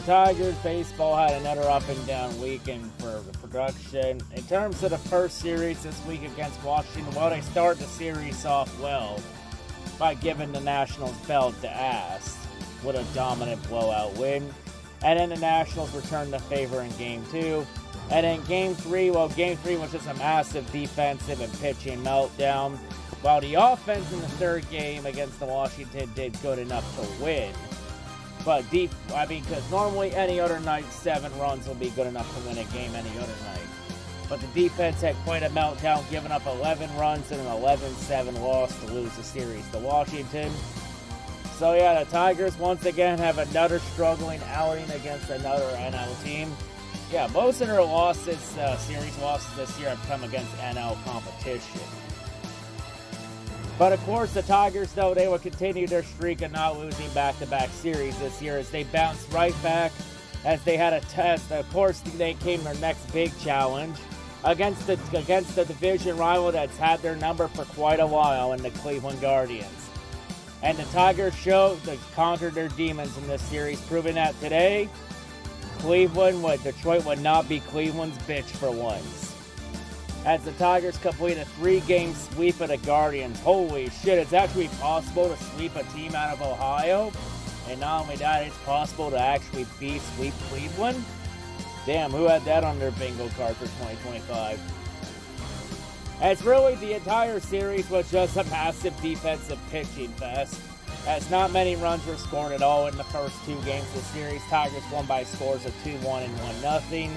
Tigers baseball had another up and down weekend for the production. In terms of the first series this week against Washington, well, they start the series off well by giving the Nationals belt to ass with a dominant blowout win. And then the Nationals returned the favor in Game 2. And in Game 3, well, Game 3 was just a massive defensive and pitching meltdown, while the offense in the third game against the Washington did good enough to win. But because normally any other night, 7 runs will be good enough to win a game any other night. But the defense had quite a meltdown, giving up 11 runs and an 11-7 loss to lose the series to Washington. So yeah, the Tigers once again have another struggling outing against another NL team. Yeah, most of their losses, series losses this year have come against NL competition. But of course, the Tigers, though, they will continue their streak of not losing back-to-back series this year as they bounced right back as they had a test. Of course, they came their next big challenge against the division rival that's had their number for quite a while in the Cleveland Guardians. And the Tigers showed they conquered their demons in this series, proving that today, Detroit would not be Cleveland's bitch for once. As the Tigers complete a 3-game sweep of the Guardians. Holy shit, it's actually possible to sweep a team out of Ohio. And not only that, it's possible to actually sweep Cleveland. Damn, who had that on their bingo card for 2025? As really the entire series was just a massive defensive pitching fest, as not many runs were scored at all in the first 2 games of the series. Tigers won by scores of 2-1 and 1-0.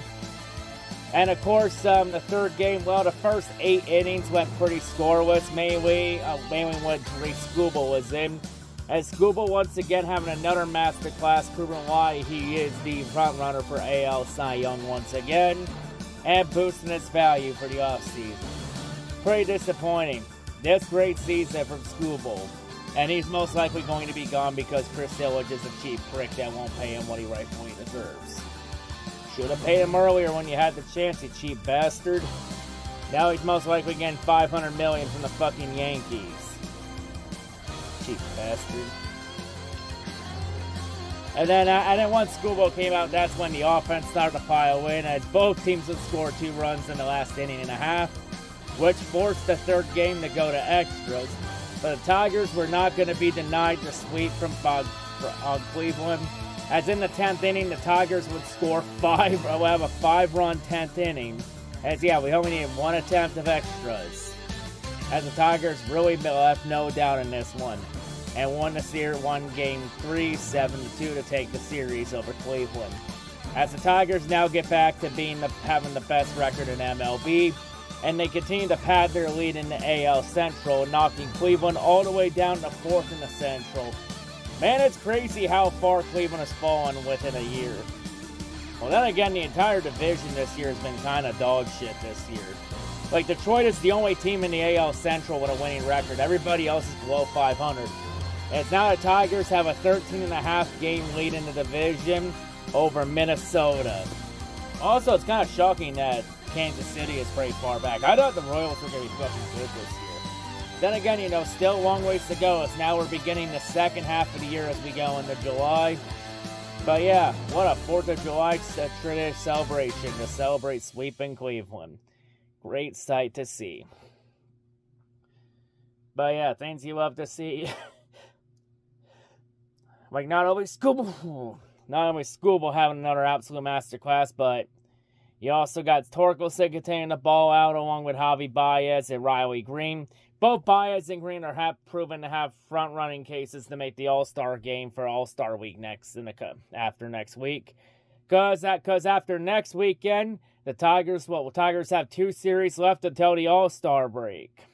And of course, the third game, well, the first 8 innings went pretty scoreless, mainly when Tariq Skubal was in. As Skubal once again having another masterclass, proving why he is the front runner for AL Cy Young once again, and boosting its value for the offseason. Pretty disappointing. This great season from Skubal, and he's most likely going to be gone because Chris Ilitch is a cheap prick that won't pay him what he rightfully deserves. Should have paid him earlier when you had the chance, you cheap bastard. Now he's most likely getting $500 million from the fucking Yankees. Cheap bastard. And then once Skubal came out, that's when the offense started to pile in, as both teams would score 2 runs in the last inning and a half, which forced the third game to go to extras. But the Tigers were not going to be denied the sweep from Cleveland. As in the 10th inning, the Tigers would score we'll have a 5-run 10th inning. As yeah, we only needed 1 attempt of extras. As the Tigers really left no doubt in this one. And won game 3, 7-2 to take the series over Cleveland. As the Tigers now get back to having the best record in MLB. And they continue to pad their lead in the AL Central, knocking Cleveland all the way down to 4th in the Central. Man, it's crazy how far Cleveland has fallen within a year. Well, then again, the entire division this year has been kind of dog shit this year. Like, Detroit is the only team in the AL Central with a winning record. Everybody else is below 500. And it's now the Tigers have a 13.5 game lead in the division over Minnesota. Also, it's kind of shocking that Kansas City is pretty far back. I thought the Royals were going to be fucking good this year. Then again, still a long ways to go, as now we're beginning the second half of the year as we go into July. But yeah, what a 4th of July tradition celebration to celebrate sweeping Cleveland. Great sight to see. But yeah, things you love to see. Like not only Skubal having another absolute masterclass, but you also got Torkelson continuing the ball out along with Javi Baez and Riley Green. Both Baez and Green are proven to have front-running cases to make the All-Star game for All-Star Week after next week. Because after next weekend, the Tigers have 2 series left until the All-Star break.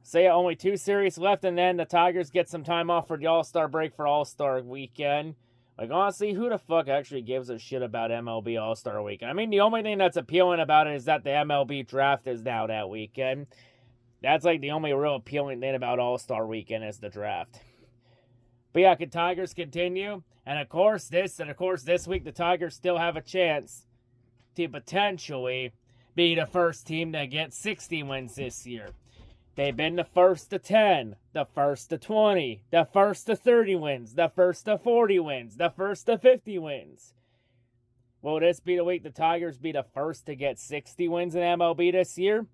So yeah, only 2 series left, and then the Tigers get some time off for the All-Star break for All-Star Weekend. Like, honestly, who the fuck actually gives a shit about MLB All-Star Weekend? I mean, the only thing that's appealing about it is that the MLB draft is now that weekend. That's like the only real appealing thing about All-Star Weekend is the draft. But yeah, can Tigers continue? And of course this week the Tigers still have a chance to potentially be the first team to get 60 wins this year. They've been the first to 10, the first to 20, the first to 30 wins, the first to 40 wins, the first to 50 wins. Will this be the week the Tigers be the first to get 60 wins in MLB this year?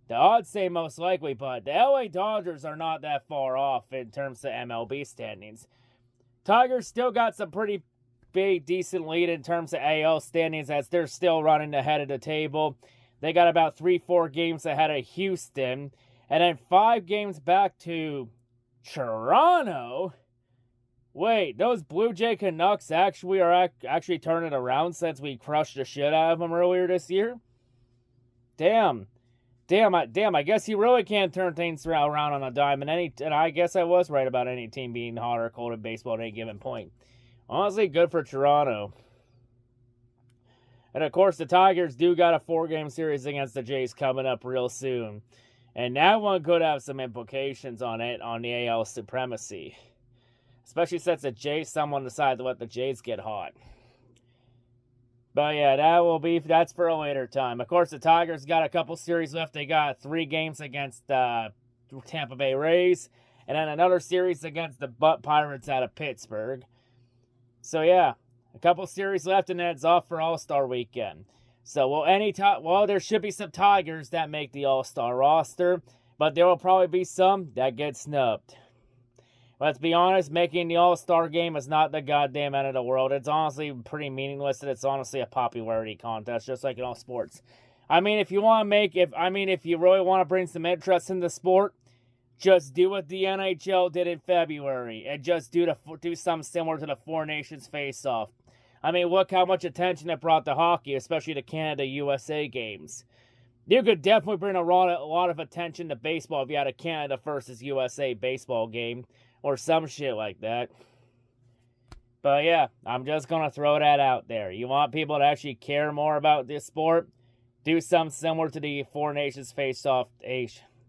The odds say most likely, but the LA Dodgers are not that far off in terms of MLB standings. Tigers still got some pretty big, decent lead in terms of AL standings as they're still running ahead of the table. They got about 3-4 games ahead of Houston, and then 5 games back to Toronto. Wait, those Blue Jay Canucks actually turning around since we crushed the shit out of them earlier this year? Damn, I guess you really can't turn things around on a dime. And I guess I was right about any team being hot or cold in baseball at any given point. Honestly, good for Toronto. And of course, the Tigers do got a 4-game series against the Jays coming up real soon. And that one could have some implications on the AL supremacy. Especially since the Jays, someone decided to let the Jays get hot. But yeah, that's for a later time. Of course, the Tigers got a couple series left. They got 3 games against Tampa Bay Rays, and then another series against the Butt Pirates out of Pittsburgh. So yeah, a couple series left, and then it's off for All-Star Weekend. So there should be some Tigers that make the All-Star roster, but there will probably be some that get snubbed. Let's be honest, making the All-Star game is not the goddamn end of the world. It's honestly pretty meaningless, and it's honestly a popularity contest, just like in all sports. I mean, if you really want to bring some interest in the sport, just do what the NHL did in February, and just do something similar to the Four Nations face-off. I mean, look how much attention it brought to hockey, especially the Canada-USA games. You could definitely bring a lot of attention to baseball if you had a Canada versus USA baseball game, or some shit like that. But yeah, I'm just going to throw that out there. You want people to actually care more about this sport? Do something similar to the Four Nations face-off the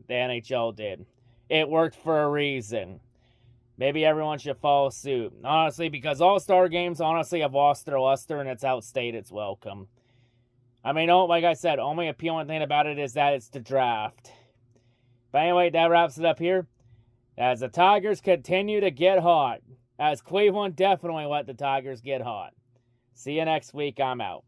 NHL did. It worked for a reason. Maybe everyone should follow suit. Honestly, because All-Star games honestly have lost their luster and it's outstayed its welcome. I mean, like I said, only appealing thing about it is that it's the draft. But anyway, that wraps it up here. As the Tigers continue to get hot. As Cleveland definitely let the Tigers get hot. See you next week. I'm out.